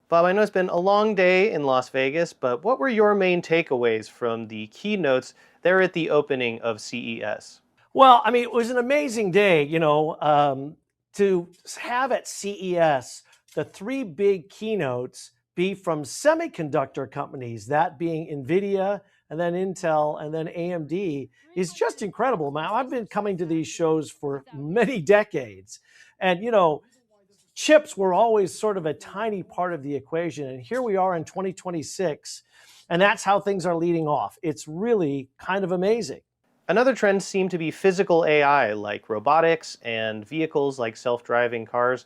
Bob, I know it's been a long day in Las Vegas, but what were your main takeaways from the keynotes there at the opening of CES? Well, I mean, it was an amazing day, to have at CES the three big keynotes be from semiconductor companies, that being Nvidia and then Intel and then AMD, is just incredible. Now, I've been coming to these shows for many decades, and chips were always sort of a tiny part of the equation. And here we are in 2026, and that's how things are leading off. It's really kind of amazing. Another trend seemed to be physical AI, like robotics and vehicles like self-driving cars.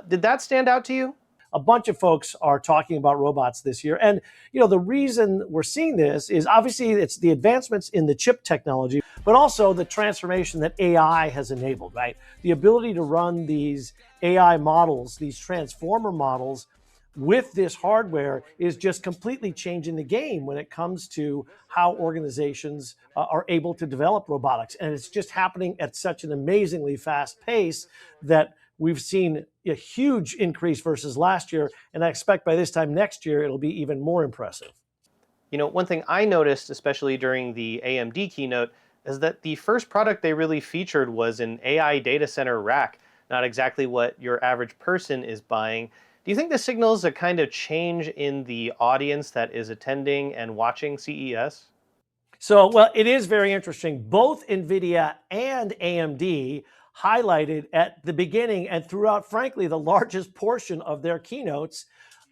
Did that stand out to you? A bunch of folks are talking about robots this year. And, the reason we're seeing this is obviously it's the advancements in the chip technology, but also the transformation that AI has enabled, right? The ability to run these AI models, these transformer models with this hardware is just completely changing the game when it comes to how organizations are able to develop robotics. And it's just happening at such an amazingly fast pace that we've seen a huge increase versus last year. And I expect by this time next year, it'll be even more impressive. One thing I noticed, especially during the AMD keynote, is that the first product they really featured was an AI data center rack, not exactly what your average person is buying. Do you think this signals a kind of change in the audience that is attending and watching CES? So, well, it is very interesting. Both NVIDIA and AMD highlighted at the beginning and throughout, frankly, the largest portion of their keynotes,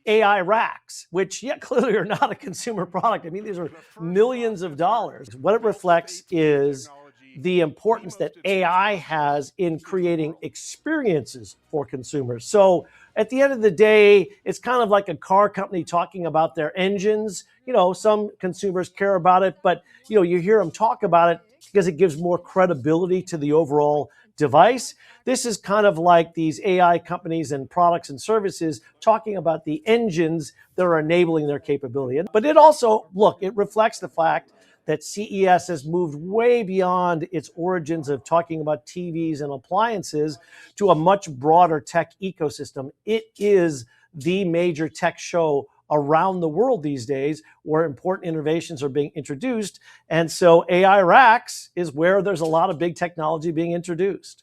AI racks, which, yeah, clearly are not a consumer product. I mean, these are millions of dollars. What it reflects is the importance that AI has in creating experiences for consumers. So at the end of the day, it's kind of like a car company talking about their engines. Some consumers care about it, but you hear them talk about it because it gives more credibility to the overall device. This is kind of like these AI companies and products and services talking about the engines that are enabling their capability. But it also, it reflects the fact that CES has moved way beyond its origins of talking about TVs and appliances to a much broader tech ecosystem. It is the major tech show around the world these days where important innovations are being introduced. And so AI racks is where there's a lot of big technology being introduced.